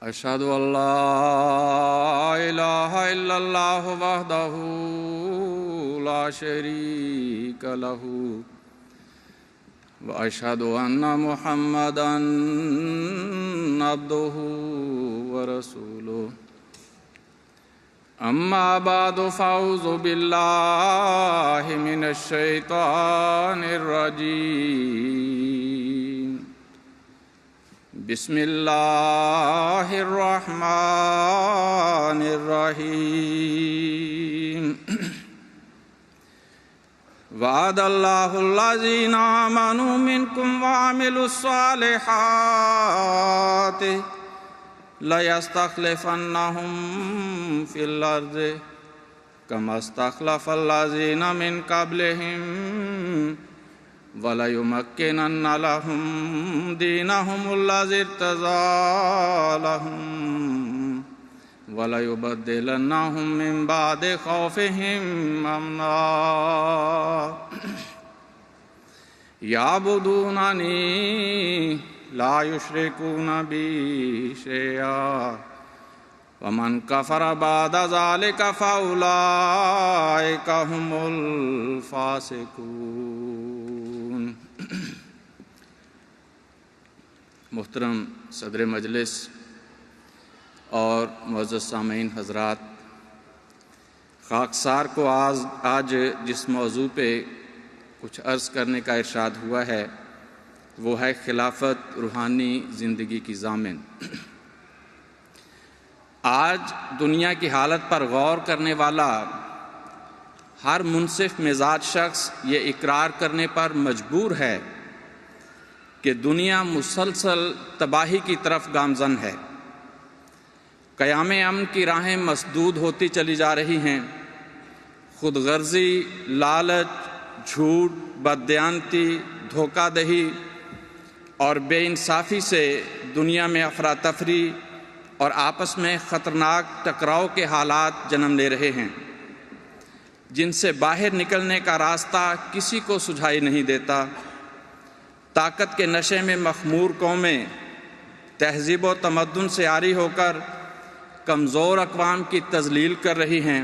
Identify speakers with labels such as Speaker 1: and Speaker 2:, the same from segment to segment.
Speaker 1: أشهد أن لا إله إلا الله وحده لا شريك له وأشهد أن محمدًا عبده ورسوله أما بعد فأعوذ بالله من الشيطان الرجيم بسم الله الرحمن الرحيم وعد الله الذين آمنوا منكم وعملوا الصالحات ليستخلفنهم في الأرض كما استخلف الذين من قبلهم وَلَيُمَكِّنَنَّ لَهُمْ دِينَهُمُ الَّذِي ارْتَضَىٰ لَهُمْ وَلَيُبَدِّلَنَّهُم مِّن بَعْدِ خَوْفِهِمْ أَمْنًا يَعْبُدُونَنِي لَا يُشْرِكُونَ بِي شَيْئًا وَمَن كَفَرَ بَعْدَ ذَلِكَ فَأُولَٰئِكَ هُمُ الْفَاسِقُونَ۔ محترم صدر مجلس اور معزز سامعین حضرات، خاکسار کو آج جس موضوع پہ کچھ عرض کرنے کا ارشاد ہوا ہے وہ ہے خلافت روحانی زندگی کی ضامن۔ آج دنیا کی حالت پر غور کرنے والا ہر منصف مزاج شخص یہ اقرار کرنے پر مجبور ہے کہ دنیا مسلسل تباہی کی طرف گامزن ہے۔ قیام امن کی راہیں مسدود ہوتی چلی جا رہی ہیں۔ خود غرضی، لالچ، جھوٹ، بددیانتی، دھوکہ دہی اور بے انصافی سے دنیا میں افراتفری اور آپس میں خطرناک ٹکراؤ کے حالات جنم لے رہے ہیں، جن سے باہر نکلنے کا راستہ کسی کو سجھائی نہیں دیتا۔ طاقت کے نشے میں مخمور قومیں تہذیب و تمدن سے عاری ہو کر کمزور اقوام کی تذلیل کر رہی ہیں۔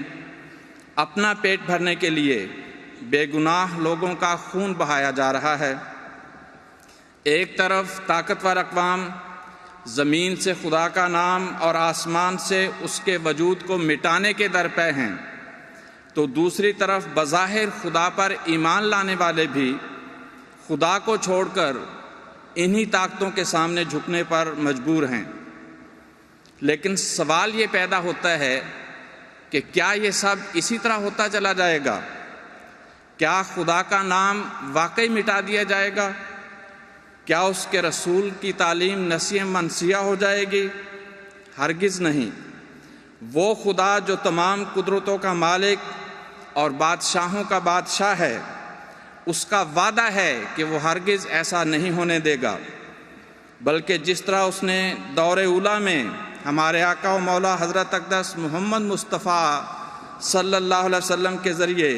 Speaker 1: اپنا پیٹ بھرنے کے لیے بے گناہ لوگوں کا خون بہایا جا رہا ہے۔ ایک طرف طاقتور اقوام زمین سے خدا کا نام اور آسمان سے اس کے وجود کو مٹانے کے درپے ہیں، تو دوسری طرف بظاہر خدا پر ایمان لانے والے بھی خدا کو چھوڑ کر انہی طاقتوں کے سامنے جھکنے پر مجبور ہیں۔ لیکن سوال یہ پیدا ہوتا ہے کہ کیا یہ سب اسی طرح ہوتا چلا جائے گا؟ کیا خدا کا نام واقعی مٹا دیا جائے گا؟ کیا اس کے رسول کی تعلیم نسیہ منسیہ ہو جائے گی؟ ہرگز نہیں۔ وہ خدا جو تمام قدرتوں کا مالک اور بادشاہوں کا بادشاہ ہے، اس کا وعدہ ہے کہ وہ ہرگز ایسا نہیں ہونے دے گا، بلکہ جس طرح اس نے دور اولیٰ میں ہمارے آقا و مولا حضرت اقدس محمد مصطفیٰ صلی اللہ علیہ وسلم کے ذریعے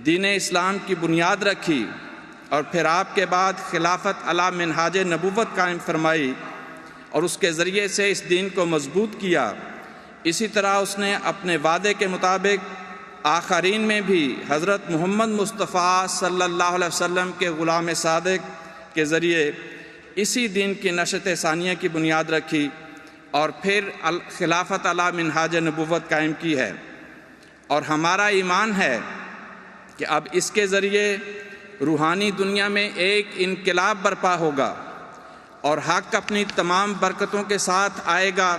Speaker 1: دین اسلام کی بنیاد رکھی اور پھر آپ کے بعد خلافت علی منہاج نبوت قائم فرمائی اور اس کے ذریعے سے اس دین کو مضبوط کیا، اسی طرح اس نے اپنے وعدے کے مطابق آخرین میں بھی حضرت محمد مصطفیٰ صلی اللہ علیہ وسلم کے غلام صادق کے ذریعے اسی دین کی نشت ثانیہ کی بنیاد رکھی اور پھر خلافت علی منہاج نبوت قائم کی ہے۔ اور ہمارا ایمان ہے کہ اب اس کے ذریعے روحانی دنیا میں ایک انقلاب برپا ہوگا اور حق اپنی تمام برکتوں کے ساتھ آئے گا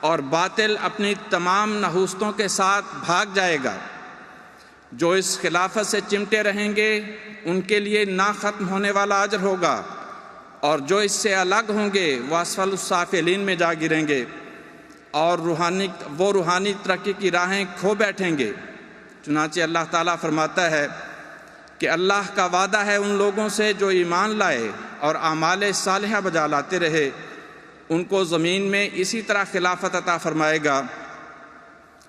Speaker 1: اور باطل اپنی تمام نحوستوں کے ساتھ بھاگ جائے گا۔ جو اس خلافت سے چمٹے رہیں گے ان کے لیے نہ ختم ہونے والا اجر ہوگا، اور جو اس سے الگ ہوں گے وہ اسفل السافلین میں جا گریں گے اور روحانی ترقی کی راہیں کھو بیٹھیں گے۔ چنانچہ اللہ تعالیٰ فرماتا ہے کہ اللہ کا وعدہ ہے ان لوگوں سے جو ایمان لائے اور اعمال صالحہ بجا لاتے رہے، ان کو زمین میں اسی طرح خلافت عطا فرمائے گا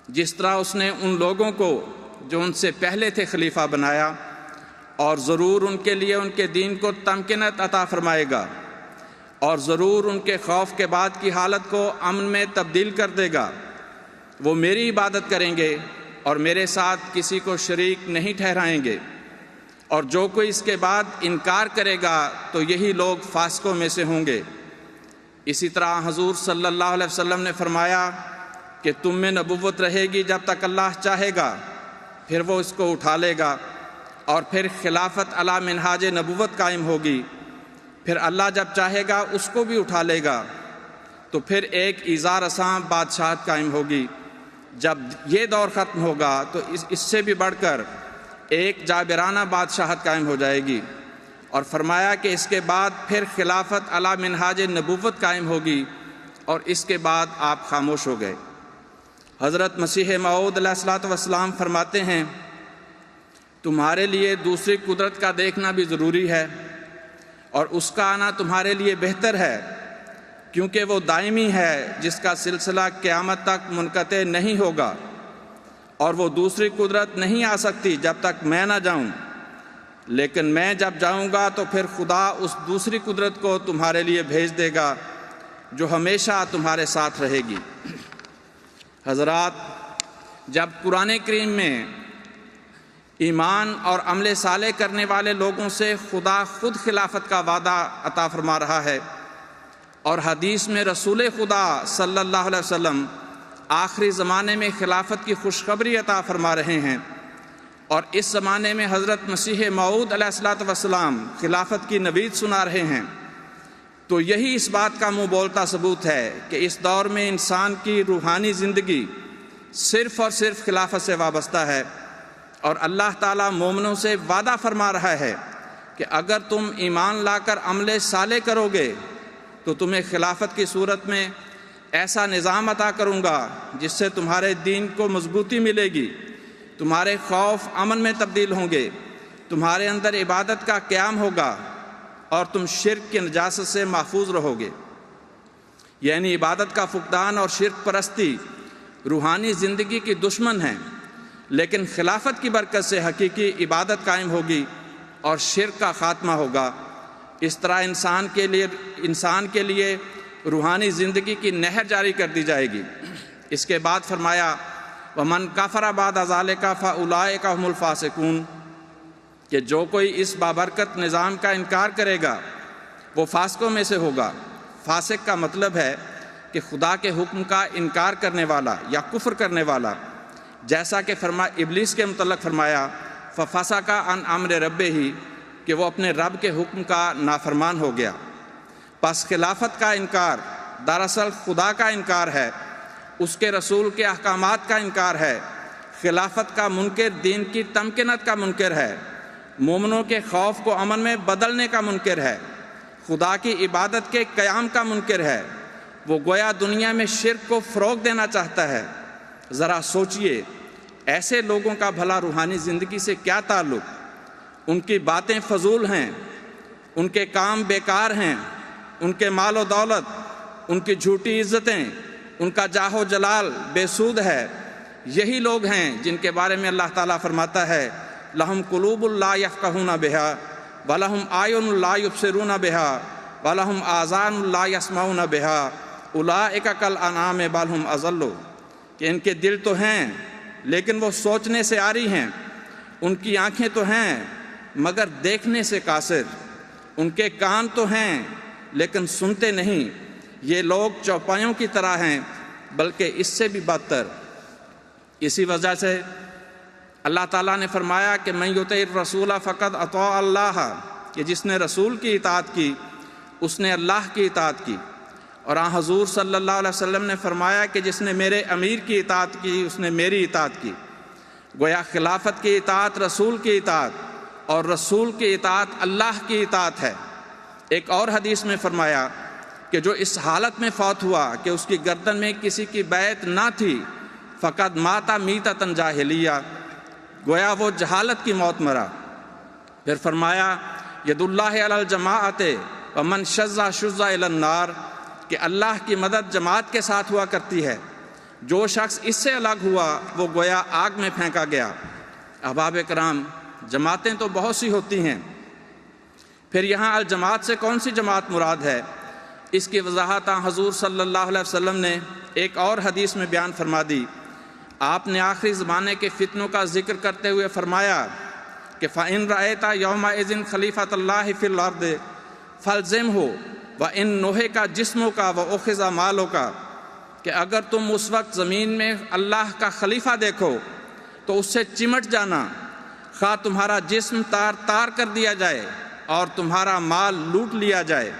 Speaker 1: جس طرح اس نے ان لوگوں کو جو ان سے پہلے تھے خلیفہ بنایا، اور ضرور ان کے لیے ان کے دین کو تمکنت عطا فرمائے گا۔ اور ضرور ان کے خوف کے بعد کی حالت کو امن میں تبدیل کر دے گا۔ وہ میری عبادت کریں گے اور میرے ساتھ کسی کو شریک نہیں ٹھہرائیں گے، اور جو کوئی اس کے بعد انکار کرے گا تو یہی لوگ فاسقوں میں سے ہوں گے۔ اسی طرح حضور صلی اللہ علیہ وسلم نے فرمایا کہ تم میں نبوت رہے گی جب تک اللہ چاہے گا، پھر وہ اس کو اٹھا لے گا، اور پھر خلافت علی منہاج نبوت قائم ہوگی، پھر اللہ جب چاہے گا اس کو بھی اٹھا لے گا، تو پھر ایک ایذا رساں بادشاہت قائم ہوگی۔ جب یہ دور ختم ہوگا تو اس سے بھی بڑھ کر ایک جابرانہ بادشاہت قائم ہو جائے گی، اور فرمایا کہ اس کے بعد پھر خلافت علی منہاج نبوت قائم ہوگی، اور اس کے بعد آپ خاموش ہو گئے۔ حضرت مسیح موعود علیہ الصلوۃ والسلام فرماتے ہیں، تمہارے لیے دوسری قدرت کا دیکھنا بھی ضروری ہے، اور اس کا آنا تمہارے لیے بہتر ہے، کیونکہ وہ دائمی ہے جس کا سلسلہ قیامت تک منقطع نہیں ہوگا، اور وہ دوسری قدرت نہیں آ سکتی جب تک میں نہ جاؤں، لیکن میں جب جاؤں گا تو پھر خدا اس دوسری قدرت کو تمہارے لیے بھیج دے گا جو ہمیشہ تمہارے ساتھ رہے گی۔ حضرات، جب قرآن کریم میں ایمان اور عمل صالح کرنے والے لوگوں سے خدا خود خلافت کا وعدہ عطا فرما رہا ہے، اور حدیث میں رسول خدا صلی اللہ علیہ وسلم آخری زمانے میں خلافت کی خوشخبری عطا فرما رہے ہیں، اور اس زمانے میں حضرت مسیح موعود علیہ الصلوۃ والسلام خلافت کی نوید سنا رہے ہیں، تو یہی اس بات کا منہ بولتا ثبوت ہے کہ اس دور میں انسان کی روحانی زندگی صرف اور صرف خلافت سے وابستہ ہے، اور اللہ تعالیٰ مومنوں سے وعدہ فرما رہا ہے کہ اگر تم ایمان لا کر عمل صالح کرو گے تو تمہیں خلافت کی صورت میں ایسا نظام عطا کروں گا جس سے تمہارے دین کو مضبوطی ملے گی، تمہارے خوف امن میں تبدیل ہوں گے، تمہارے اندر عبادت کا قیام ہوگا، اور تم شرک کی نجاست سے محفوظ رہو گے۔ یعنی عبادت کا فقدان اور شرک پرستی روحانی زندگی کی دشمن ہیں، لیکن خلافت کی برکت سے حقیقی عبادت قائم ہوگی اور شرک کا خاتمہ ہوگا۔ اس طرح انسان کے لیے روحانی زندگی کی نہر جاری کر دی جائے گی۔ اس کے بعد فرمایا وَمَنْ كَفَرَ بَعْدَ ذَلِكَ فَأُولَٰئِكَ هُمُ الْفَاسِقُونَ، کہ جو کوئی اس بابرکت نظام کا انکار کرے گا وہ فاسقوں میں سے ہوگا۔ فاسق کا مطلب ہے کہ خدا کے حکم کا انکار کرنے والا یا کفر کرنے والا، جیسا کہ ابلیس کے متعلق فرمایا فَفَسَقَ عَنْ أَمْرِ رَبِّهِ، کہ وہ اپنے رب کے حکم کا نافرمان ہو گیا۔ پس خلافت کا انکار دراصل خدا کا انکار ہے، اس کے رسول کے احکامات کا انکار ہے۔ خلافت کا منکر دین کی تمکنت کا منکر ہے، مومنوں کے خوف کو امن میں بدلنے کا منکر ہے، خدا کی عبادت کے قیام کا منکر ہے۔ وہ گویا دنیا میں شرک کو فروغ دینا چاہتا ہے۔ ذرا سوچئے، ایسے لوگوں کا بھلا روحانی زندگی سے کیا تعلق؟ ان کی باتیں فضول ہیں، ان کے کام بیکار ہیں، ان کے مال و دولت، ان کی جھوٹی عزتیں، ان کا جاہ و جلال بے سود ہے۔ یہی لوگ ہیں جن کے بارے میں اللہ تعالیٰ فرماتا ہے لَهُمْ قُلُوبٌ لَا يَفْقَهُونَ بِهَا وَلَهُمْ أَعْيُنٌ لَا يُبْصِرُونَ بِهَا وَلَهُمْ آذَانٌ لَا يَسْمَعُونَ بِهَا أُولَٰئِكَ كَالْأَنْعَامِ بَلْ هُمْ أَضَلُّ، کہ ان کے دل تو ہیں لیکن وہ سوچنے سے عاری ہیں، ان کی آنکھیں تو ہیں مگر دیکھنے سے قاصر، ان کے کان تو ہیں لیکن سنتے نہیں۔ یہ لوگ چوپایوں کی طرح ہیں بلکہ اس سے بھی بدتر۔ اسی وجہ سے اللہ تعالیٰ نے فرمایا کہ مَن یُطِعِ الرَّسُولَ فَقَدْ أَطَاعَ اللَّهَ، کہ جس نے رسول کی اطاعت کی اس نے اللہ کی اطاعت کی۔ اور حضور صلی اللہ علیہ وسلم نے فرمایا کہ جس نے میرے امیر کی اطاعت کی اس نے میری اطاعت کی۔ گویا خلافت کی اطاعت رسول کی اطاعت اور رسول کی اطاعت اللہ کی اطاعت ہے۔ ایک اور حدیث میں فرمایا کہ جو اس حالت میں فوت ہوا کہ اس کی گردن میں کسی کی بیعت نہ تھی فقط ماتا میتۃ جاہلیہ، گویا وہ جہالت کی موت مرا۔ پھر فرمایا ید اللہ علی الجماعۃ ومن شذ شذ الی النار، کہ اللہ کی مدد جماعت کے ساتھ ہوا کرتی ہے، جو شخص اس سے الگ ہوا وہ گویا آگ میں پھینکا گیا۔ احباب کرام، جماعتیں تو بہت سی ہوتی ہیں، پھر یہاں الجماعت سے کون سی جماعت مراد ہے؟ اس کی وضاحت حضور صلی اللہ علیہ وسلم نے ایک اور حدیث میں بیان فرما دی۔ آپ نے آخری زمانے کے فتنوں کا ذکر کرتے ہوئے فرمایا کہ فَإِن رَأَيْتَ يَوْمَئِذٍ خَلِيفَةَ اللَّهِ فِي الْأَرْضِ فَالْزِمْهُ وَإِن نُهِكَ جِسْمُكَ وَأُخِذَ مَالُكَ، کہ اگر تم اس وقت زمین میں اللہ کا خلیفہ دیکھو تو اس سے چمٹ جانا، خواہ تمہارا جسم تار تار کر دیا جائے اور تمہارا مال لوٹ لیا جائے۔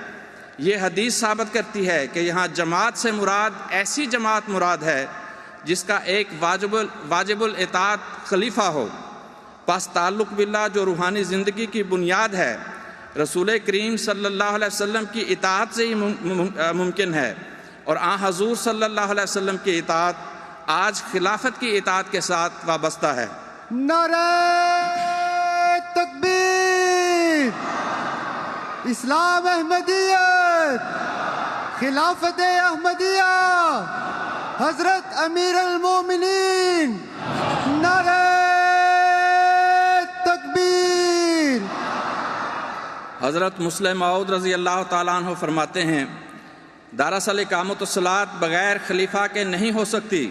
Speaker 1: یہ حدیث ثابت کرتی ہے کہ یہاں جماعت سے مراد ایسی جماعت مراد ہے جس کا ایک واجب الاطاعت خلیفہ ہو۔ پس تعلق باللہ جو روحانی زندگی کی بنیاد ہے، رسول کریم صلی اللہ علیہ وسلم کی اطاعت سے ہی ممکن ہے، اور حضور صلی اللہ علیہ وسلم کی اطاعت آج خلافت کی اطاعت کے ساتھ وابستہ ہے۔
Speaker 2: نعرہ تکبیر! اسلام احمدیت، خلافت احمدیہ، حضرت امیر المومنین، نعرہ تکبیر!
Speaker 1: حضرت مسلم موعود رضی اللہ تعالیٰ عنہ فرماتے ہیں، دراصل اقامت الصلاۃ بغیر خلیفہ کے نہیں ہو سکتی،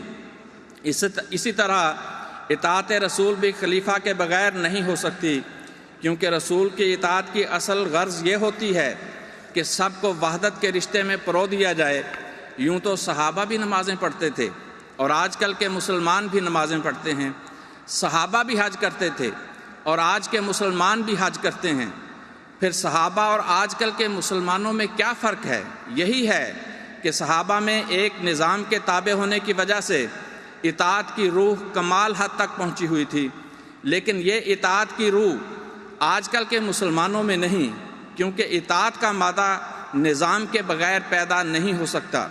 Speaker 1: اسی طرح اطاعت رسول بھی خلیفہ کے بغیر نہیں ہو سکتی، کیونکہ رسول کی اطاعت کی اصل غرض یہ ہوتی ہے کہ سب کو وحدت کے رشتے میں پرو دیا جائے۔ یوں تو صحابہ بھی نمازیں پڑھتے تھے اور آج کل کے مسلمان بھی نمازیں پڑھتے ہیں، صحابہ بھی حج کرتے تھے اور آج کے مسلمان بھی حج کرتے ہیں۔ پھر صحابہ اور آج کل کے مسلمانوں میں کیا فرق ہے؟ یہی ہے کہ صحابہ میں ایک نظام کے تابع ہونے کی وجہ سے اطاعت کی روح کمال حد تک پہنچی ہوئی تھی، لیکن یہ اطاعت کی روح آج کل کے مسلمانوں میں نہیں، کیونکہ اطاعت کا مادہ نظام کے بغیر پیدا نہیں ہو سکتا۔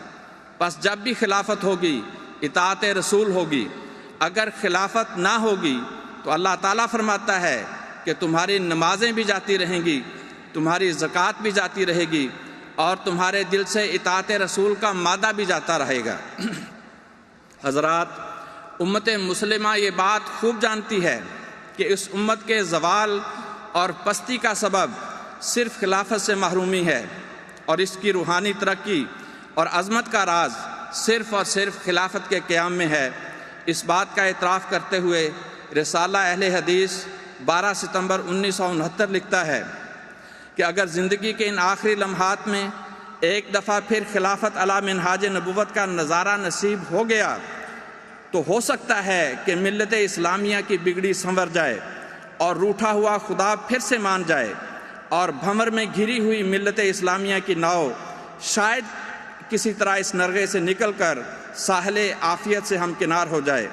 Speaker 1: بس جب بھی خلافت ہوگی اطاعت رسول ہوگی، اگر خلافت نہ ہوگی تو اللہ تعالیٰ فرماتا ہے کہ تمہاری نمازیں بھی جاتی رہیں گی، تمہاری زکوٰۃ بھی جاتی رہے گی، اور تمہارے دل سے اطاعت رسول کا مادہ بھی جاتا رہے گا۔ حضرات، امت مسلمہ یہ بات خوب جانتی ہے کہ اس امت کے زوال اور پستی کا سبب صرف خلافت سے محرومی ہے، اور اس کی روحانی ترقی اور عظمت کا راز صرف اور صرف خلافت کے قیام میں ہے۔ اس بات کا اعتراف کرتے ہوئے رسالہ اہل حدیث 12 ستمبر 1969 لکھتا ہے کہ اگر زندگی کے ان آخری لمحات میں ایک دفعہ پھر خلافت علی منہاج نبوت کا نظارہ نصیب ہو گیا تو ہو سکتا ہے کہ ملت اسلامیہ کی بگڑی سنور جائے اور روٹھا ہوا خدا پھر سے مان جائے، اور بھنور میں گھری ہوئی ملت اسلامیہ کی ناؤ شاید کسی طرح اس نرغے سے نکل کر ساحل عافیت سے ہمکنار ہو جائے۔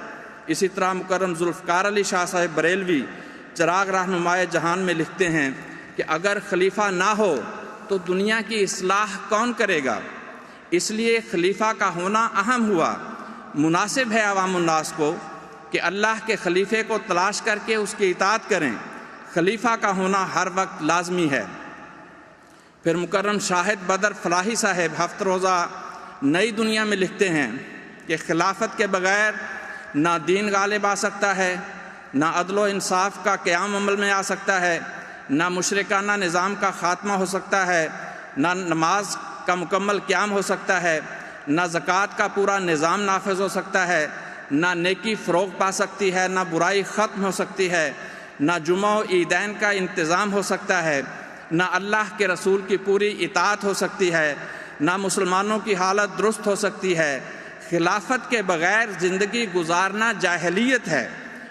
Speaker 1: اسی طرح مکرم ذوالفقار علی شاہ صاحب بریلوی چراغ رہنمائے جہان میں لکھتے ہیں کہ اگر خلیفہ نہ ہو تو دنیا کی اصلاح کون کرے گا؟ اس لیے خلیفہ کا ہونا اہم ہوا۔ مناسب ہے عوام الناس کو کہ اللہ کے خلیفے کو تلاش کر کے اس کی اطاعت کریں، خلیفہ کا ہونا ہر وقت لازمی ہے۔ پھر مکرم شاہد بدر فلاحی صاحب ہفت روزہ نئی دنیا میں لکھتے ہیں کہ خلافت کے بغیر نہ دین غالب آ سکتا ہے، نہ عدل و انصاف کا قیام عمل میں آ سکتا ہے، نہ مشرکانہ نظام کا خاتمہ ہو سکتا ہے، نہ نماز کا مکمل قیام ہو سکتا ہے، نہ زکوٰۃ کا پورا نظام نافذ ہو سکتا ہے، نہ نیکی فروغ پا سکتی ہے، نہ برائی ختم ہو سکتی ہے، نہ جمعہ و عیدین کا انتظام ہو سکتا ہے، نہ اللہ کے رسول کی پوری اطاعت ہو سکتی ہے، نہ مسلمانوں کی حالت درست ہو سکتی ہے۔ خلافت کے بغیر زندگی گزارنا جاہلیت ہے،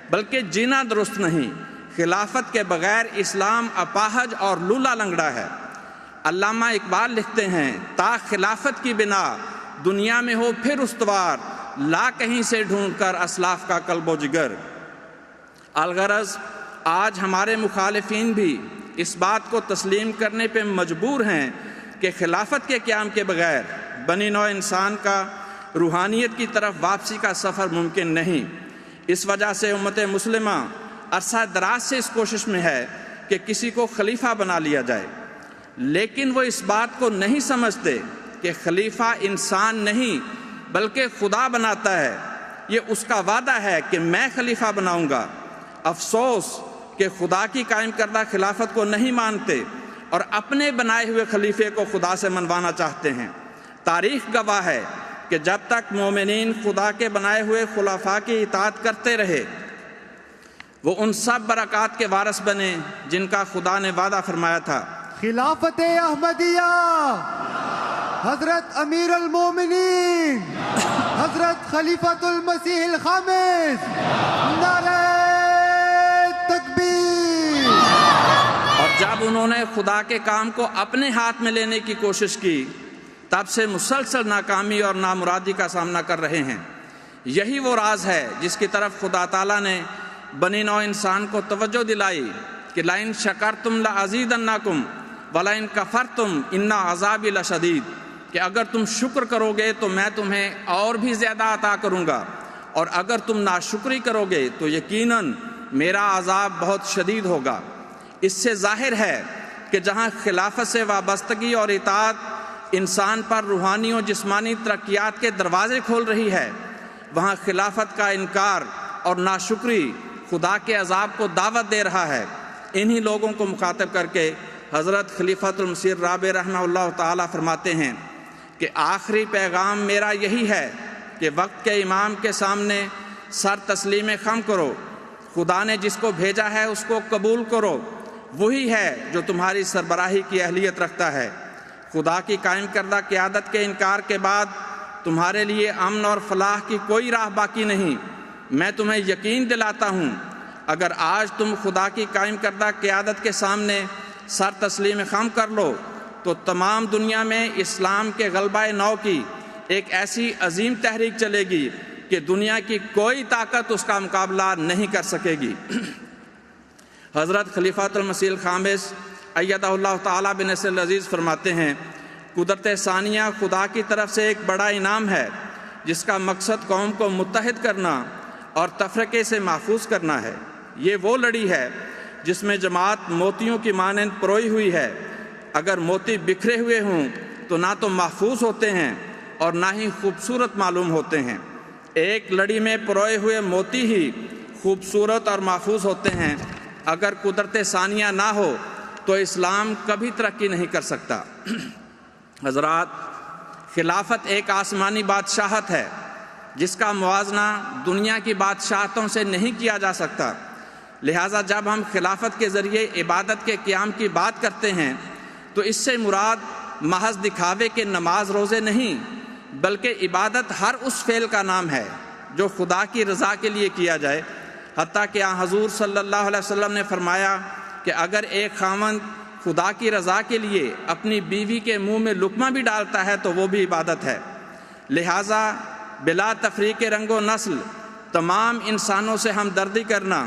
Speaker 1: بلکہ جینا درست نہیں۔ خلافت کے بغیر اسلام اپاہج اور لولا لنگڑا ہے۔ علامہ اقبال لکھتے ہیں، تا خلافت کی بنا دنیا میں ہو پھر استوار، لا کہیں سے ڈھونڈ کر اسلاف کا قلب و جگر۔ الغرض آج ہمارے مخالفین بھی اس بات کو تسلیم کرنے پہ مجبور ہیں کہ خلافت کے قیام کے بغیر بنی نوع انسان کا روحانیت کی طرف واپسی کا سفر ممکن نہیں۔ اس وجہ سے امت مسلمہ عرصہ دراز سے اس کوشش میں ہے کہ کسی کو خلیفہ بنا لیا جائے، لیکن وہ اس بات کو نہیں سمجھتے کہ خلیفہ انسان نہیں بلکہ خدا بناتا ہے۔ یہ اس کا وعدہ ہے کہ میں خلیفہ بناؤں گا۔ افسوس کہ خدا کی قائم کردہ خلافت کو نہیں مانتے اور اپنے بنائے ہوئے خلیفے کو خدا سے منوانا چاہتے ہیں۔ تاریخ گواہ ہے کہ جب تک مومنین خدا کے بنائے ہوئے خلفاء کی اطاعت کرتے رہے وہ ان سب برکات کے وارث بنے جن کا خدا نے وعدہ فرمایا تھا۔
Speaker 2: خلافت احمدیہ، حضرت امیر المومنین حضرت خلیفۃ المسیح الخامس، نعرہ تکبیر۔
Speaker 1: اور جب انہوں نے خدا کے کام کو اپنے ہاتھ میں لینے کی کوشش کی تب سے مسلسل ناکامی اور نامرادی کا سامنا کر رہے ہیں۔ یہی وہ راز ہے جس کی طرف خدا تعالیٰ نے بنی نوع انسان کو توجہ دلائی کہ لَإِن شَكَرْتُمْ لَأَزِيدَنَّكُمْ وَلَإِن كَفَرْتُمْ إِنَّ عَذَابِي لَشَدِيدٌ، کہ اگر تم شکر کرو گے تو میں تمہیں اور بھی زیادہ عطا کروں گا، اور اگر تم ناشکری کرو گے تو یقیناً میرا عذاب بہت شدید ہوگا۔ اس سے ظاہر ہے کہ جہاں خلافت سے وابستگی اور اطاعت انسان پر روحانی و جسمانی ترقیات کے دروازے کھول رہی ہے، وہاں خلافت کا انکار اور ناشکری خدا کے عذاب کو دعوت دے رہا ہے۔ انہی لوگوں کو مخاطب کر کے حضرت خلیفۃ المسیح الرابع رحمہ اللہ تعالیٰ فرماتے ہیں کہ آخری پیغام میرا یہی ہے کہ وقت کے امام کے سامنے سر تسلیم خم کرو، خدا نے جس کو بھیجا ہے اس کو قبول کرو، وہی ہے جو تمہاری سربراہی کی اہلیت رکھتا ہے۔ خدا کی قائم کردہ قیادت کے انکار کے بعد تمہارے لیے امن اور فلاح کی کوئی راہ باقی نہیں۔ میں تمہیں یقین دلاتا ہوں اگر آج تم خدا کی قائم کردہ قیادت کے سامنے سر تسلیم خم کر لو تو تمام دنیا میں اسلام کے غلبہ نو کی ایک ایسی عظیم تحریک چلے گی کہ دنیا کی کوئی طاقت اس کا مقابلہ نہیں کر سکے گی۔ حضرت خلیفۃ المسیح الخامس ایدہ اللہ تعالیٰ بنصر العزیز فرماتے ہیں، قدرت ثانیہ خدا کی طرف سے ایک بڑا انعام ہے جس کا مقصد قوم کو متحد کرنا اور تفرقے سے محفوظ کرنا ہے۔ یہ وہ لڑی ہے جس میں جماعت موتیوں کی مانند پروئی ہوئی ہے۔ اگر موتی بکھرے ہوئے ہوں تو نہ تو محفوظ ہوتے ہیں اور نہ ہی خوبصورت معلوم ہوتے ہیں۔ ایک لڑی میں پروئے ہوئے موتی ہی خوبصورت اور محفوظ ہوتے ہیں۔ اگر قدرت ثانیہ نہ ہو تو اسلام کبھی ترقی نہیں کر سکتا۔ حضرات، خلافت ایک آسمانی بادشاہت ہے جس کا موازنہ دنیا کی بادشاہتوں سے نہیں کیا جا سکتا۔ لہٰذا جب ہم خلافت کے ذریعے عبادت کے قیام کی بات کرتے ہیں تو اس سے مراد محض دکھاوے کے نماز روزے نہیں بلکہ عبادت ہر اس فعل کا نام ہے جو خدا کی رضا کے لیے کیا جائے۔ حتیٰ کہ حضور صلی اللہ علیہ وسلم نے فرمایا کہ اگر ایک خاوند خدا کی رضا کے لیے اپنی بیوی کے منہ میں لقمہ بھی ڈالتا ہے تو وہ بھی عبادت ہے۔ لہٰذا بلا تفریق رنگ و نسل تمام انسانوں سے ہمدردی کرنا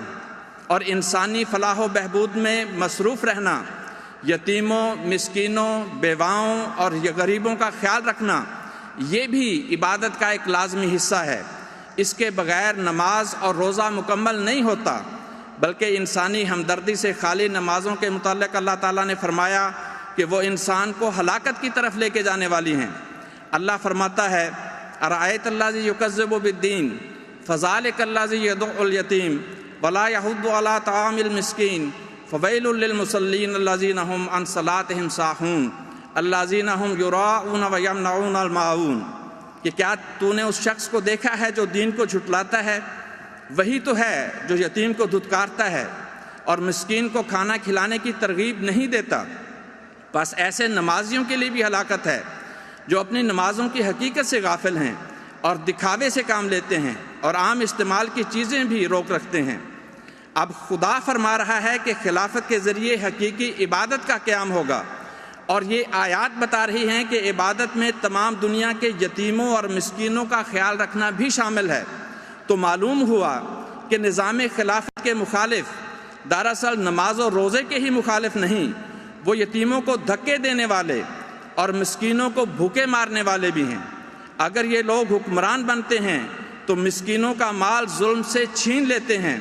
Speaker 1: اور انسانی فلاح و بہبود میں مصروف رہنا، یتیموں، مسکینوں، بیواؤں اور غریبوں کا خیال رکھنا، یہ بھی عبادت کا ایک لازمی حصہ ہے۔ اس کے بغیر نماز اور روزہ مکمل نہیں ہوتا، بلکہ انسانی ہمدردی سے خالی نمازوں کے متعلق اللہ تعالیٰ نے فرمایا کہ وہ انسان کو ہلاکت کی طرف لے کے جانے والی ہیں۔ اللہ فرماتا ہے، ارأیت الذی یکذب بالدین فذلک الذی یدع الیتیم ولا یحض علی طعام المسکین فویل للمصلین الذین هم عن صلاتهم ساہون الذین هم یراؤون ویمنعون الماعون، کہ کیا تو نے اس شخص کو دیکھا ہے جو دین کو جھٹلاتا ہے؟ وہی تو ہے جو یتیم کو دھتکارتا ہے اور مسکین کو کھانا کھلانے کی ترغیب نہیں دیتا۔ بس ایسے نمازیوں کے لیے بھی ہلاکت ہے جو اپنی نمازوں کی حقیقت سے غافل ہیں اور دکھاوے سے کام لیتے ہیں اور عام استعمال کی چیزیں بھی روک رکھتے ہیں۔ اب خدا فرما رہا ہے کہ خلافت کے ذریعے حقیقی عبادت کا قیام ہوگا، اور یہ آیات بتا رہی ہیں کہ عبادت میں تمام دنیا کے یتیموں اور مسکینوں کا خیال رکھنا بھی شامل ہے۔ تو معلوم ہوا کہ نظام خلافت کے مخالف دراصل نماز و روزے کے ہی مخالف نہیں، وہ یتیموں کو دھکے دینے والے اور مسکینوں کو بھوکے مارنے والے بھی ہیں۔ اگر یہ لوگ حکمران بنتے ہیں تو مسکینوں کا مال ظلم سے چھین لیتے ہیں۔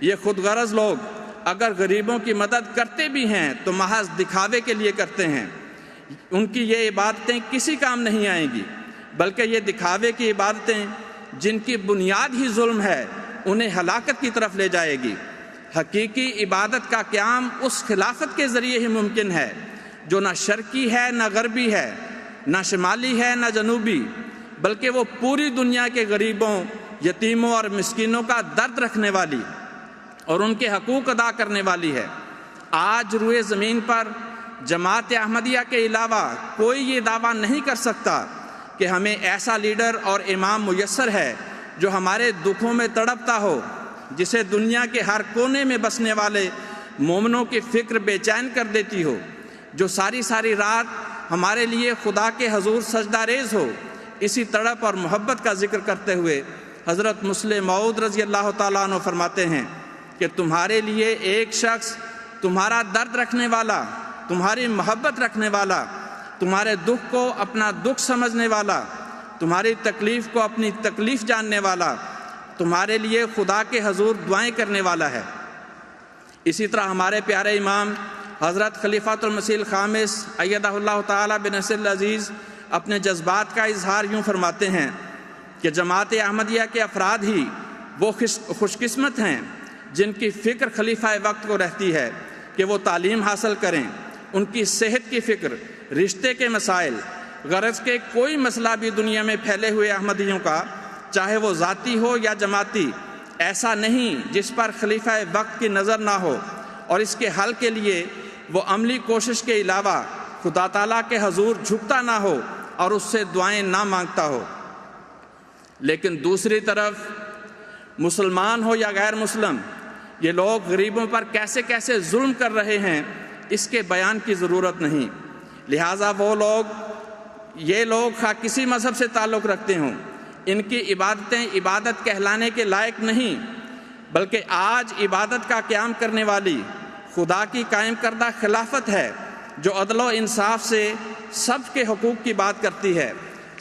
Speaker 1: یہ خود غرض لوگ اگر غریبوں کی مدد کرتے بھی ہیں تو محض دکھاوے کے لیے کرتے ہیں۔ ان کی یہ عبادتیں کسی کام نہیں آئیں گی، بلکہ یہ دکھاوے کی عبادتیں جن کی بنیاد ہی ظلم ہے انہیں ہلاکت کی طرف لے جائے گی۔ حقیقی عبادت کا قیام اس خلافت کے ذریعے ہی ممکن ہے جو نہ شرقی ہے نہ غربی ہے، نہ شمالی ہے نہ جنوبی، بلکہ وہ پوری دنیا کے غریبوں، یتیموں اور مسکینوں کا درد رکھنے والی اور ان کے حقوق ادا کرنے والی ہے۔ آج روئے زمین پر جماعت احمدیہ کے علاوہ کوئی یہ دعویٰ نہیں کر سکتا کہ ہمیں ایسا لیڈر اور امام میسر ہے جو ہمارے دکھوں میں تڑپتا ہو، جسے دنیا کے ہر کونے میں بسنے والے مومنوں کی فکر بے چین کر دیتی ہو، جو ساری ساری رات ہمارے لیے خدا کے حضور سجدہ ریز ہو۔ اسی تڑپ اور محبت کا ذکر کرتے ہوئے حضرت مسلم موعود رضی اللہ تعالیٰ عنہ فرماتے ہیں کہ تمہارے لیے ایک شخص تمہارا درد رکھنے والا، تمہاری محبت رکھنے والا، تمہارے دکھ کو اپنا دکھ سمجھنے والا، تمہاری تکلیف کو اپنی تکلیف جاننے والا، تمہارے لیے خدا کے حضور دعائیں کرنے والا ہے۔ اسی طرح ہمارے پیارے امام حضرت خلیفۃ المسیح الخامس ایدہ اللہ تعالیٰ بنصر العزیز اپنے جذبات کا اظہار یوں فرماتے ہیں کہ جماعت احمدیہ کے افراد ہی وہ خوش قسمت ہیں جن کی فکر خلیفہ وقت کو رہتی ہے کہ وہ تعلیم حاصل کریں، ان کی صحت کی فکر، رشتے کے مسائل، غرض کے کوئی مسئلہ بھی دنیا میں پھیلے ہوئے احمدیوں کا، چاہے وہ ذاتی ہو یا جماعتی، ایسا نہیں جس پر خلیفہ وقت کی نظر نہ ہو اور اس کے حل کے لیے وہ عملی کوشش کے علاوہ خدا تعالیٰ کے حضور جھکتا نہ ہو اور اس سے دعائیں نہ مانگتا ہو۔ لیکن دوسری طرف مسلمان ہو یا غیر مسلم، یہ لوگ غریبوں پر کیسے کیسے ظلم کر رہے ہیں اس کے بیان کی ضرورت نہیں۔ لہٰذا یہ لوگ خواہ کسی مذہب سے تعلق رکھتے ہوں، ان کی عبادتیں عبادت کہلانے کے لائق نہیں، بلکہ آج عبادت کا قیام کرنے والی خدا کی قائم کردہ خلافت ہے جو عدل و انصاف سے سب کے حقوق کی بات کرتی ہے،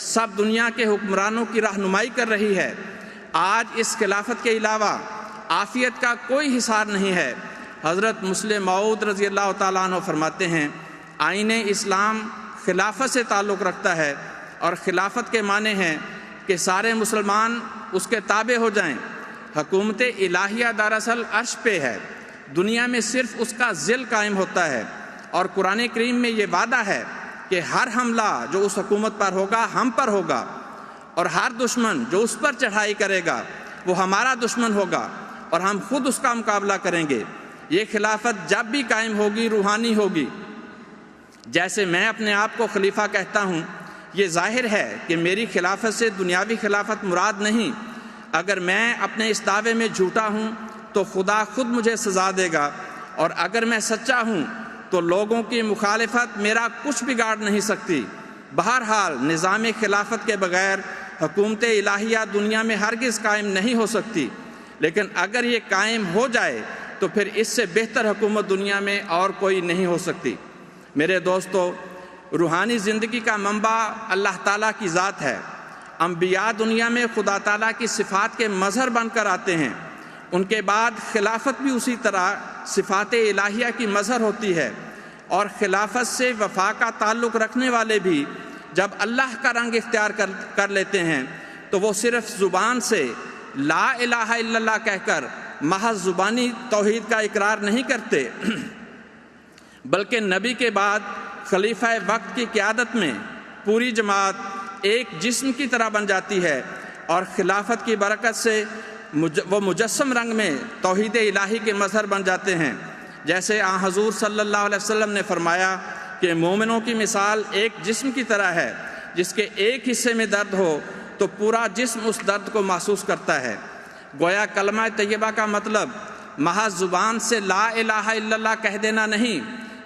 Speaker 1: سب دنیا کے حکمرانوں کی رہنمائی کر رہی ہے۔ آج اس خلافت کے علاوہ عافیت کا کوئی حصار نہیں ہے۔ حضرت مسلم موعود رضی اللہ تعالیٰ عنہ فرماتے ہیں آئین اسلام خلافت سے تعلق رکھتا ہے، اور خلافت کے معنی ہیں کہ سارے مسلمان اس کے تابع ہو جائیں۔ حکومت الہیہ دراصل عرش پہ ہے، دنیا میں صرف اس کا ذل قائم ہوتا ہے، اور قرآن کریم میں یہ وعدہ ہے کہ ہر حملہ جو اس حکومت پر ہوگا ہم پر ہوگا، اور ہر دشمن جو اس پر چڑھائی کرے گا وہ ہمارا دشمن ہوگا، اور ہم خود اس کا مقابلہ کریں گے۔ یہ خلافت جب بھی قائم ہوگی روحانی ہوگی۔ جیسے میں اپنے آپ کو خلیفہ کہتا ہوں، یہ ظاہر ہے کہ میری خلافت سے دنیاوی خلافت مراد نہیں۔ اگر میں اپنے اس دعوے میں جھوٹا ہوں تو خدا خود مجھے سزا دے گا، اور اگر میں سچا ہوں تو لوگوں کی مخالفت میرا کچھ بگاڑ نہیں سکتی۔ بہرحال نظام خلافت کے بغیر حکومت الہیہ دنیا میں ہرگز قائم نہیں ہو سکتی، لیکن اگر یہ قائم ہو جائے تو پھر اس سے بہتر حکومت دنیا میں اور کوئی نہیں ہو سکتی۔ میرے دوستو، روحانی زندگی کا منبع اللہ تعالیٰ کی ذات ہے۔ انبیاء دنیا میں خدا تعالیٰ کی صفات کے مظہر بن کر آتے ہیں، ان کے بعد خلافت بھی اسی طرح صفات الہیہ کی مظہر ہوتی ہے، اور خلافت سے وفا کا تعلق رکھنے والے بھی جب اللہ کا رنگ اختیار کر لیتے ہیں تو وہ صرف زبان سے لا الہ الا اللہ کہہ کر محض زبانی توحید کا اقرار نہیں کرتے، بلکہ نبی کے بعد خلیفہ وقت کی قیادت میں پوری جماعت ایک جسم کی طرح بن جاتی ہے، اور خلافت کی برکت سے وہ مجسم رنگ میں توحید الہی کے مظہر بن جاتے ہیں۔ جیسے آن حضور صلی اللہ علیہ وسلم نے فرمایا کہ مومنوں کی مثال ایک جسم کی طرح ہے، جس کے ایک حصے میں درد ہو تو پورا جسم اس درد کو محسوس کرتا ہے۔ گویا کلمہ طیبہ کا مطلب محض زبان سے لا الہ الا اللہ کہہ دینا نہیں،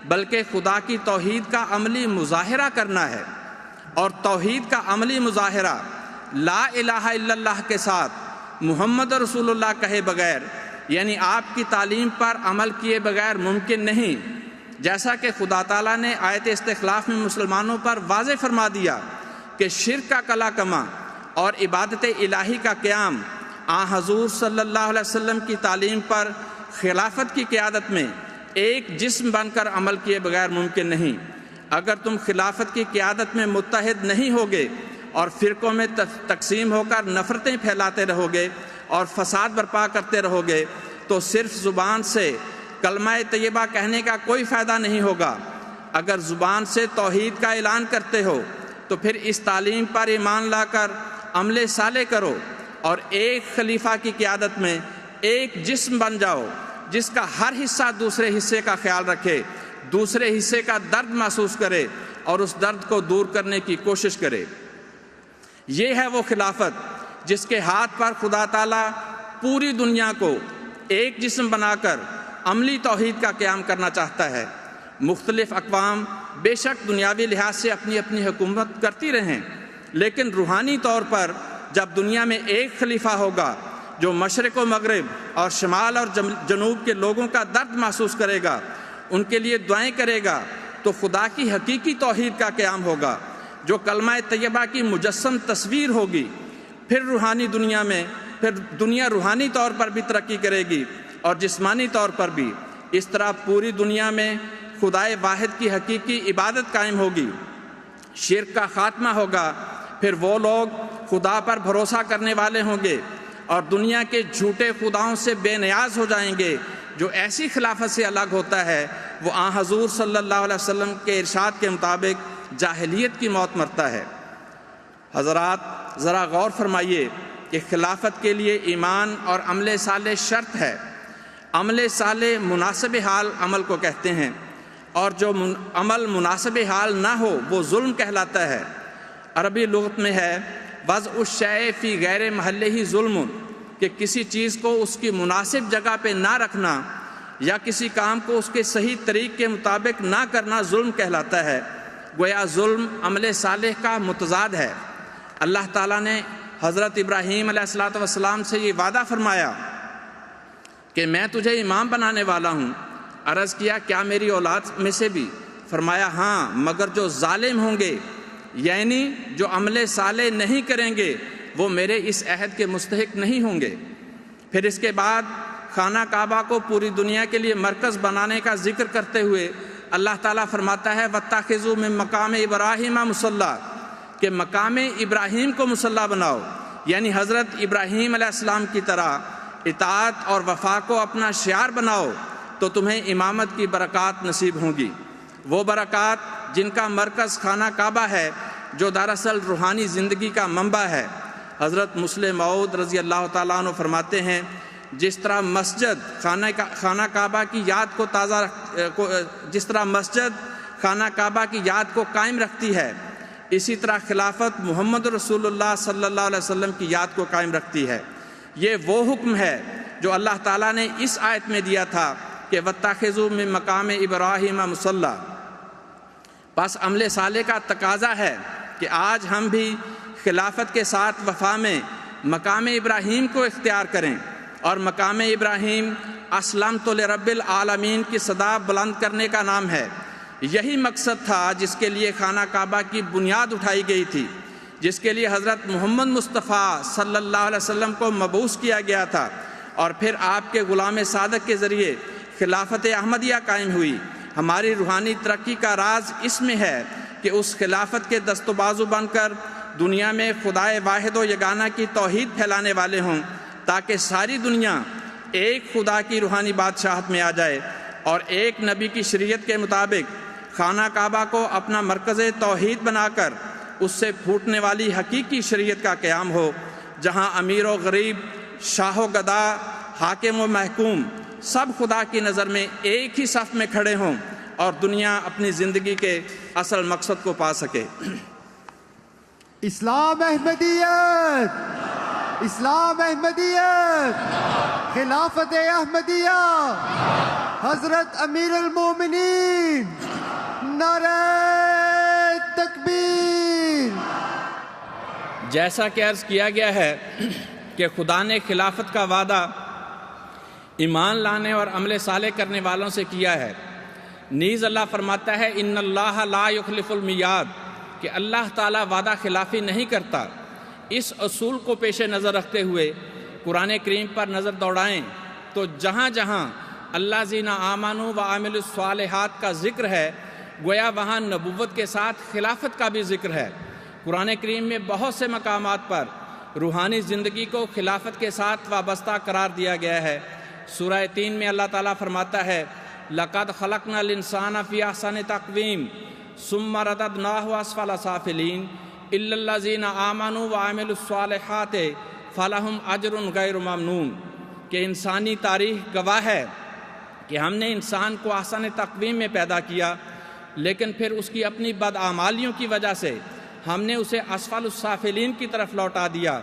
Speaker 1: بلکہ خدا کی توحید کا عملی مظاہرہ کرنا ہے، اور توحید کا عملی مظاہرہ لا الہ الا اللہ کے ساتھ محمد رسول اللہ کہے بغیر، یعنی آپ کی تعلیم پر عمل کیے بغیر ممکن نہیں۔ جیسا کہ خدا تعالیٰ نے آیت استخلاف میں مسلمانوں پر واضح فرما دیا کہ شرک کا کلا کما اور عبادت الہی کا قیام آن حضور صلی اللہ علیہ وسلم کی تعلیم پر خلافت کی قیادت میں ایک جسم بن کر عمل کیے بغیر ممکن نہیں۔ اگر تم خلافت کی قیادت میں متحد نہیں ہوگے اور فرقوں میں تقسیم ہو کر نفرتیں پھیلاتے رہو گے اور فساد برپا کرتے رہو گے تو صرف زبان سے کلمہ طیبہ کہنے کا کوئی فائدہ نہیں ہوگا، اگر زبان سے توحید کا اعلان کرتے ہو تو پھر اس تعلیم پر ایمان لا کر عمل صالح کرو اور ایک خلیفہ کی قیادت میں ایک جسم بن جاؤ جس کا ہر حصہ دوسرے حصے کا خیال رکھے، دوسرے حصے کا درد محسوس کرے اور اس درد کو دور کرنے کی کوشش کرے۔ یہ ہے وہ خلافت جس کے ہاتھ پر خدا تعالیٰ پوری دنیا کو ایک جسم بنا کر عملی توحید کا قیام کرنا چاہتا ہے۔ مختلف اقوام بے شک دنیاوی لحاظ سے اپنی اپنی حکومت کرتی رہیں، لیکن روحانی طور پر جب دنیا میں ایک خلیفہ ہوگا جو مشرق و مغرب اور شمال اور جنوب کے لوگوں کا درد محسوس کرے گا، ان کے لیے دعائیں کرے گا، تو خدا کی حقیقی توحید کا قیام ہوگا جو کلمہ طیبہ کی مجسم تصویر ہوگی۔ پھر دنیا روحانی طور پر بھی ترقی کرے گی اور جسمانی طور پر بھی۔ اس طرح پوری دنیا میں خدائے واحد کی حقیقی عبادت قائم ہوگی، شرک کا خاتمہ ہوگا، پھر وہ لوگ خدا پر بھروسہ کرنے والے ہوں گے اور دنیا کے جھوٹے خداؤں سے بے نیاز ہو جائیں گے۔ جو ایسی خلافت سے الگ ہوتا ہے وہ آن حضور صلی اللہ علیہ وسلم کے ارشاد کے مطابق جاہلیت کی موت مرتا ہے۔ حضرات ذرا غور فرمائیے کہ خلافت کے لیے ایمان اور عمل صالح شرط ہے۔ عمل صالح مناسب حال عمل کو کہتے ہیں، اور جو عمل مناسب حال نہ ہو وہ ظلم کہلاتا ہے۔ عربی لغت میں ہے وضع الشیء فی غیر محلہ ظلم، کہ کسی چیز کو اس کی مناسب جگہ پہ نہ رکھنا یا کسی کام کو اس کے صحیح طریق کے مطابق نہ کرنا ظلم کہلاتا ہے۔ گویا ظلم عمل صالح کا متضاد ہے۔ اللہ تعالیٰ نے حضرت ابراہیم علیہ السلام سے یہ وعدہ فرمایا کہ میں تجھے امام بنانے والا ہوں۔ عرض کیا کیا میری اولاد میں سے بھی؟ فرمایا ہاں، مگر جو ظالم ہوں گے، یعنی جو عمل صالح نہیں کریں گے، وہ میرے اس عہد کے مستحق نہیں ہوں گے۔ پھر اس کے بعد خانہ کعبہ کو پوری دنیا کے لیے مرکز بنانے کا ذکر کرتے ہوئے اللہ تعالیٰ فرماتا ہے وَاتَّخِذُوا مِن مَّقَامِ إِبْرَاهِيمَ مُصَلًّى، کہ مقام ابراہیم کو مصلی بناؤ، یعنی حضرت ابراہیم علیہ السلام کی طرح اطاعت اور وفا کو اپنا شعار بناؤ تو تمہیں امامت کی برکات نصیب ہوں گی۔ وہ برکات جن کا مرکز خانہ کعبہ ہے، جو دراصل روحانی زندگی کا منبع ہے۔ حضرت مسلم موعود رضی اللہ تعالیٰ عنہ فرماتے ہیں جس طرح مسجد خانہ کعبہ کی یاد کو قائم رکھتی ہے، اسی طرح خلافت محمد رسول اللہ صلی اللہ علیہ وسلم کی یاد کو قائم رکھتی ہے۔ یہ وہ حکم ہے جو اللہ تعالیٰ نے اس آیت میں دیا تھا کہ وَاتَّخِذُوا مِن مَّقَامِ إِبْرَاهِيمَ مُصَلًّى۔ پس عمل صالح کا تقاضا ہے کہ آج ہم بھی خلافت کے ساتھ وفا میں مقام ابراہیم کو اختیار کریں، اور مقام ابراہیم اسلمت لرب العالمین کی صدا بلند کرنے کا نام ہے۔ یہی مقصد تھا جس کے لیے خانہ کعبہ کی بنیاد اٹھائی گئی تھی، جس کے لیے حضرت محمد مصطفیٰ صلی اللہ علیہ وسلم کو مبعوث کیا گیا تھا، اور پھر آپ کے غلام صادق کے ذریعے خلافت احمدیہ قائم ہوئی۔ ہماری روحانی ترقی کا راز اس میں ہے کہ اس خلافت کے دست و بازو بن کر دنیا میں خدائے واحد و یگانہ کی توحید پھیلانے والے ہوں، تاکہ ساری دنیا ایک خدا کی روحانی بادشاہت میں آ جائے اور ایک نبی کی شریعت کے مطابق خانہ کعبہ کو اپنا مرکز توحید بنا کر اس سے پھوٹنے والی حقیقی شریعت کا قیام ہو، جہاں امیر و غریب، شاہ و گدا، حاکم و محکوم سب خدا کی نظر میں ایک ہی صف میں کھڑے ہوں اور دنیا اپنی زندگی کے اصل مقصد کو پا سکے۔
Speaker 2: اسلام احمدیت، اسلام احمدیت، خلافت احمدیہ، حضرت امیر المومنین، نعرہ تکبیر۔
Speaker 1: جیسا کہ عرض کیا گیا ہے کہ خدا نے خلافت کا وعدہ ایمان لانے اور عمل صالح کرنے والوں سے کیا ہے، نیز اللہ فرماتا ہے ان اللہ لا یخلف المیعاد، کہ اللہ تعالیٰ وعدہ خلافی نہیں کرتا۔ اس اصول کو پیش نظر رکھتے ہوئے قرآن کریم پر نظر دوڑائیں تو جہاں جہاں اللہ الذین آمنوا وعملوا الصالحات کا ذکر ہے، گویا وہاں نبوت کے ساتھ خلافت کا بھی ذکر ہے۔ قرآن کریم میں بہت سے مقامات پر روحانی زندگی کو خلافت کے ساتھ وابستہ قرار دیا گیا ہے۔ سورہ 3 میں اللہ تعالیٰ فرماتا ہے لقد خلقنا الانسان فی احسن تقویم ثم رددناہ اسفل سافلین الا الذین آمنوا وعملوا الصالحات فلہم اجر غیر ممنون، کہ انسانی تاریخ گواہ ہے کہ ہم نے انسان کو احسن تقویم میں پیدا کیا، لیکن پھر اس کی اپنی بدعمالیوں کی وجہ سے ہم نے اسے اسفل السافلین کی طرف لوٹا دیا۔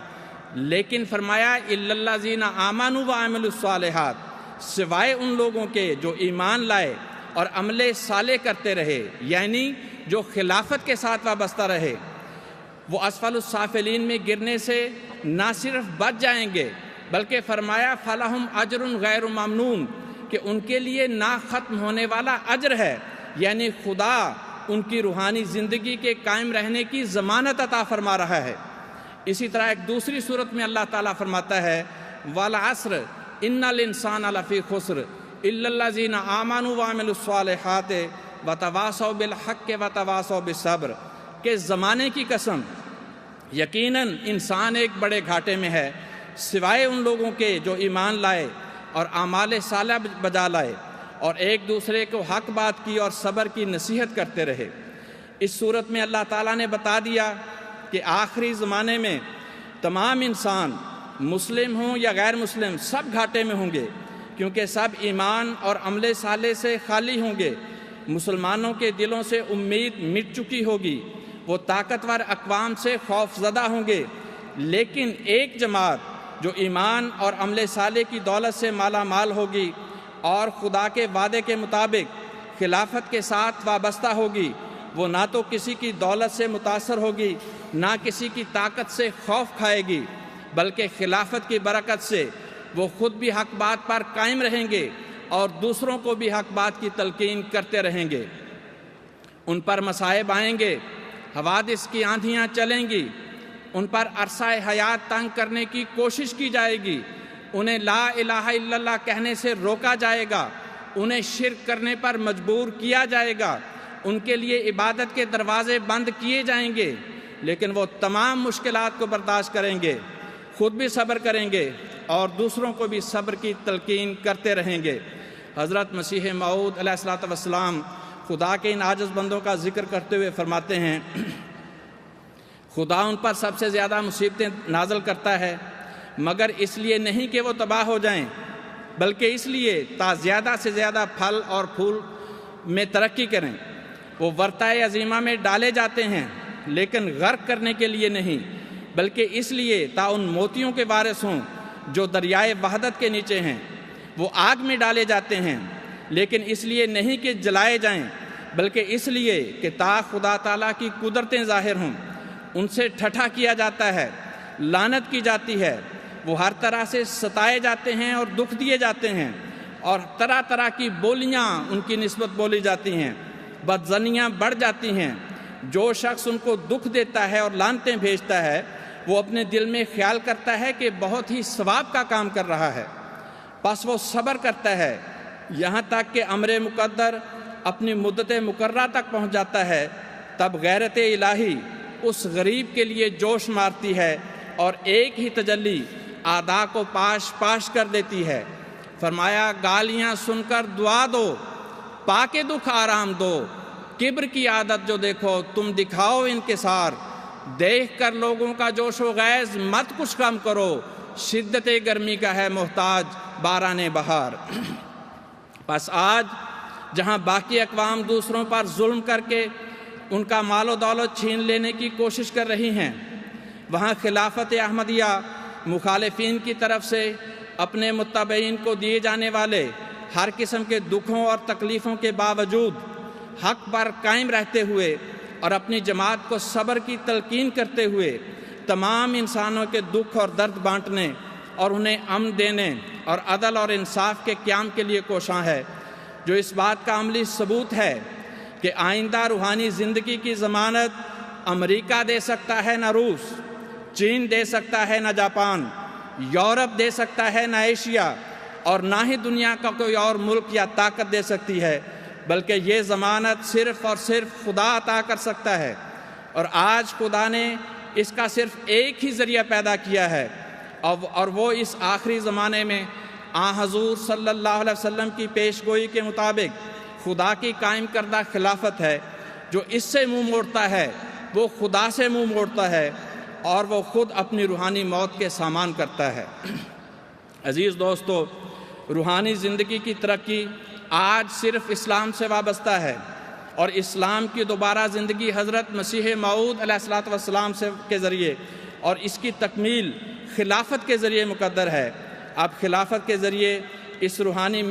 Speaker 1: لیکن فرمایا الا الذین آمنوا وعملوا الصالحات، سوائے ان لوگوں کے جو ایمان لائے اور عمل صالح کرتے رہے، یعنی جو خلافت کے ساتھ وابستہ رہے، وہ اسفل السافلین میں گرنے سے نہ صرف بچ جائیں گے بلکہ فرمایا فلہم اجر غیر ممنون، کہ ان کے لیے نہ ختم ہونے والا اجر ہے، یعنی خدا ان کی روحانی زندگی کے قائم رہنے کی ضمانت عطا فرما رہا ہے۔ اسی طرح ایک دوسری صورت میں اللہ تعالیٰ فرماتا ہے والعصر ان الانسان لفی خسر الا الذین آمنوا وعملوا الصالحات وتواصوا بالحق وتواصوا بالصبر، کہ زمانے کی قسم یقیناً انسان ایک بڑے گھاٹے میں ہے سوائے ان لوگوں کے جو ایمان لائے اور اعمال صالح بجا لائے اور ایک دوسرے کو حق بات کی اور صبر کی نصیحت کرتے رہے۔ اس صورت میں اللہ تعالیٰ نے بتا دیا کہ آخری زمانے میں تمام انسان مسلم ہوں یا غیر مسلم سب گھاٹے میں ہوں گے، کیونکہ سب ایمان اور عمل صالح سے خالی ہوں گے۔ مسلمانوں کے دلوں سے امید مٹ چکی ہوگی، وہ طاقتور اقوام سے خوف زدہ ہوں گے، لیکن ایک جماعت جو ایمان اور عمل صالح کی دولت سے مالا مال ہوگی اور خدا کے وعدے کے مطابق خلافت کے ساتھ وابستہ ہوگی، وہ نہ تو کسی کی دولت سے متاثر ہوگی نہ کسی کی طاقت سے خوف کھائے گی، بلکہ خلافت کی برکت سے وہ خود بھی حق بات پر قائم رہیں گے اور دوسروں کو بھی حق بات کی تلقین کرتے رہیں گے۔ ان پر مصائب آئیں گے، حوادث کی آندھیاں چلیں گی، ان پر عرصہ حیات تنگ کرنے کی کوشش کی جائے گی، انہیں لا الہ الا اللہ کہنے سے روکا جائے گا، انہیں شرک کرنے پر مجبور کیا جائے گا، ان کے لیے عبادت کے دروازے بند کیے جائیں گے، لیکن وہ تمام مشکلات کو برداشت کریں گے، خود بھی صبر کریں گے اور دوسروں کو بھی صبر کی تلقین کرتے رہیں گے۔ حضرت مسیح موعود علیہ الصلوۃ والسلام خدا کے ان عاجز بندوں کا ذکر کرتے ہوئے فرماتے ہیں خدا ان پر سب سے زیادہ مصیبتیں نازل کرتا ہے، مگر اس لیے نہیں کہ وہ تباہ ہو جائیں، بلکہ اس لیے تا زیادہ سے زیادہ پھل اور پھول میں ترقی کریں۔ وہ ورطۂ عظیمہ میں ڈالے جاتے ہیں لیکن غرق کرنے کے لیے نہیں، بلکہ اس لیے تا ان موتیوں کے وارث ہوں جو دریائے وحدت کے نیچے ہیں۔ وہ آگ میں ڈالے جاتے ہیں لیکن اس لیے نہیں کہ جلائے جائیں، بلکہ اس لیے کہ تا خدا تعالیٰ کی قدرتیں ظاہر ہوں۔ ان سے ٹھٹھا کیا جاتا ہے، لعنت کی جاتی ہے، وہ ہر طرح سے ستائے جاتے ہیں اور دکھ دیے جاتے ہیں، اور طرح طرح کی بولیاں ان کی نسبت بولی جاتی ہیں، بدظنیاں بڑھ جاتی ہیں۔ جو شخص ان کو دکھ دیتا ہے اور لعنتیں بھیجتا ہے، وہ اپنے دل میں خیال کرتا ہے کہ بہت ہی ثواب کا کام کر رہا ہے، پس وہ صبر کرتا ہے یہاں تک کہ امر مقدر اپنی مدت مقررہ تک پہنچ جاتا ہے۔ تب غیرت الہی اس غریب کے لیے جوش مارتی ہے اور ایک ہی تجلی اعداء کو پاش پاش کر دیتی ہے۔ فرمایا گالیاں سن کر دعا دو، پاکے دکھ آرام دو، کبر کی عادت جو دیکھو تم دکھاؤ انکسار، دیکھ کر لوگوں کا جوش و غیظ مت کچھ کم کرو، شدت گرمی کا ہے محتاج باران بہار۔ پس آج جہاں باقی اقوام دوسروں پر ظلم کر کے ان کا مال و دولت چھین لینے کی کوشش کر رہی ہیں، وہاں خلافت احمدیہ مخالفین کی طرف سے اپنے متبعین کو دیے جانے والے ہر قسم کے دکھوں اور تکلیفوں کے باوجود حق پر قائم رہتے ہوئے اور اپنی جماعت کو صبر کی تلقین کرتے ہوئے تمام انسانوں کے دکھ اور درد بانٹنے اور انہیں امن دینے اور عدل اور انصاف کے قیام کے لیے کوشاں ہے، جو اس بات کا عملی ثبوت ہے کہ آئندہ روحانی زندگی کی ضمانت امریکہ دے سکتا ہے نہ روس، چین دے سکتا ہے نہ جاپان، یورپ دے سکتا ہے نہ ایشیا، اور نہ ہی دنیا کا کوئی اور ملک یا طاقت دے سکتی ہے، بلکہ یہ ضمانت صرف اور صرف خدا عطا کر سکتا ہے۔ اور آج خدا نے اس کا صرف ایک ہی ذریعہ پیدا کیا ہے، اور وہ اس آخری زمانے میں حضور صلی اللہ علیہ وسلم کی پیش گوئی کے مطابق خدا کی قائم کردہ خلافت ہے۔ جو اس سے منہ موڑتا ہے وہ خدا سے منہ موڑتا ہے اور وہ خود اپنی روحانی موت کے سامان کرتا ہے۔ عزیز دوستو، روحانی زندگی کی ترقی آج صرف اسلام سے وابستہ ہے، اور اسلام کی دوبارہ زندگی حضرت مسیح موعود علیہ السلام کے ذریعے اور اس کی تکمیل خلافت کے ذریعے مقدر ہے۔ اب خلافت کے ذریعے اس روحانی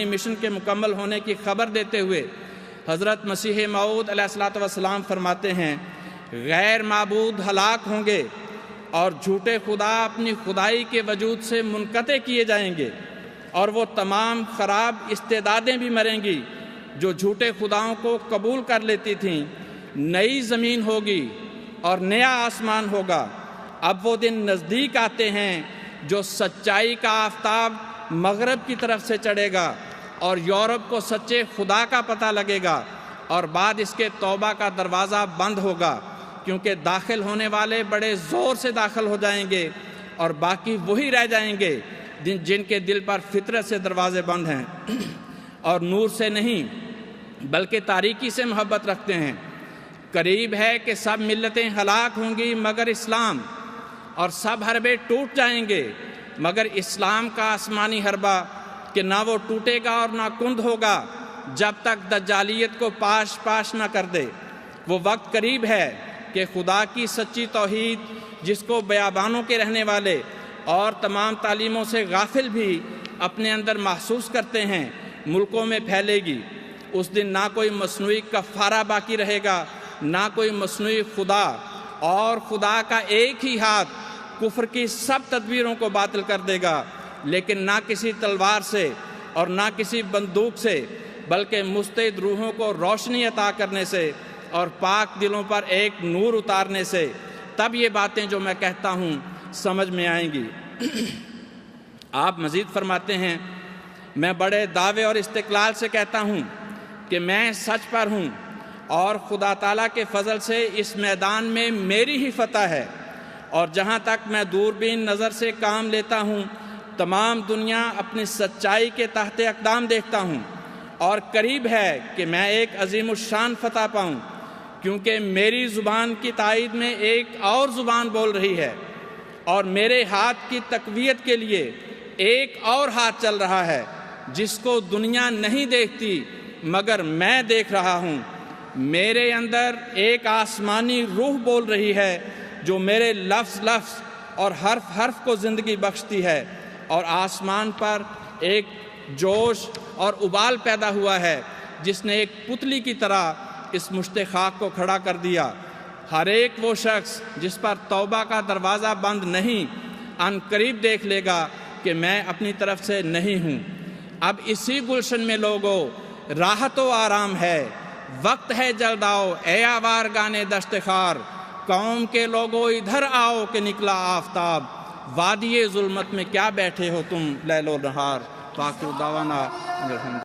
Speaker 1: مشن کے مکمل ہونے کی خبر دیتے ہوئے حضرت مسیح موعود علیہ السلام فرماتے ہیں، غیر معبود ہلاک ہوں گے اور جھوٹے خدا اپنی خدائی کے وجود سے منقطع کیے جائیں گے، اور وہ تمام خراب استعدادیں بھی مریں گی جو جھوٹے خداؤں کو قبول کر لیتی تھیں۔ نئی زمین ہوگی اور نیا آسمان ہوگا۔ اب وہ دن نزدیک آتے ہیں جو سچائی کا آفتاب مغرب کی طرف سے چڑھے گا اور یورپ کو سچے خدا کا پتہ لگے گا، اور بعد اس کے توبہ کا دروازہ بند ہوگا، کیونکہ داخل ہونے والے بڑے زور سے داخل ہو جائیں گے اور باقی وہی رہ جائیں گے جن کے دل پر فطرت سے دروازے بند ہیں اور نور سے نہیں بلکہ تاریکی سے محبت رکھتے ہیں۔ قریب ہے کہ سب ملتیں ہلاک ہوں گی مگر اسلام، اور سب حربے ٹوٹ جائیں گے مگر اسلام کا آسمانی حربہ، کہ نہ وہ ٹوٹے گا اور نہ کند ہوگا جب تک دجالیت کو پاش پاش نہ کر دے۔ وہ وقت قریب ہے کہ خدا کی سچی توحید، جس کو بیابانوں کے رہنے والے اور تمام تعلیموں سے غافل بھی اپنے اندر محسوس کرتے ہیں، ملکوں میں پھیلے گی۔ اس دن نہ کوئی مصنوعی کفارہ باقی رہے گا، نہ کوئی مصنوعی خدا، اور خدا کا ایک ہی ہاتھ کفر کی سب تدبیروں کو باطل کر دے گا، لیکن نہ کسی تلوار سے اور نہ کسی بندوق سے، بلکہ مستعد روحوں کو روشنی عطا کرنے سے اور پاک دلوں پر ایک نور اتارنے سے۔ تب یہ باتیں جو میں کہتا ہوں سمجھ میں آئیں گی۔ آپ مزید فرماتے ہیں، میں بڑے دعوے اور استقلال سے کہتا ہوں کہ میں سچ پر ہوں، اور خدا تعالیٰ کے فضل سے اس میدان میں میری ہی فتح ہے، اور جہاں تک میں دوربین نظر سے کام لیتا ہوں تمام دنیا اپنی سچائی کے تحت اقدام دیکھتا ہوں، اور قریب ہے کہ میں ایک عظیم الشان فتح پاؤں، کیونکہ میری زبان کی تائید میں ایک اور زبان بول رہی ہے، اور میرے ہاتھ کی تقویت کے لیے ایک اور ہاتھ چل رہا ہے جس کو دنیا نہیں دیکھتی مگر میں دیکھ رہا ہوں۔ میرے اندر ایک آسمانی روح بول رہی ہے جو میرے لفظ لفظ اور حرف حرف کو زندگی بخشتی ہے، اور آسمان پر ایک جوش اور ابال پیدا ہوا ہے جس نے ایک پتلی کی طرح اس مشت خاک کو کھڑا کر دیا۔ ہر ایک وہ شخص جس پر توبہ کا دروازہ بند نہیں، ان قریب دیکھ لے گا کہ میں اپنی طرف سے نہیں ہوں۔ اب اسی گلشن میں لوگوں راحت و آرام ہے، وقت ہے جلد آؤ اے آوار گانے دشت خار، قوم کے لوگوں ادھر آؤ کہ نکلا آفتاب، وادی ظلمت میں کیا بیٹھے ہو تم لیل و نہار۔ باقی دعوانا الحمد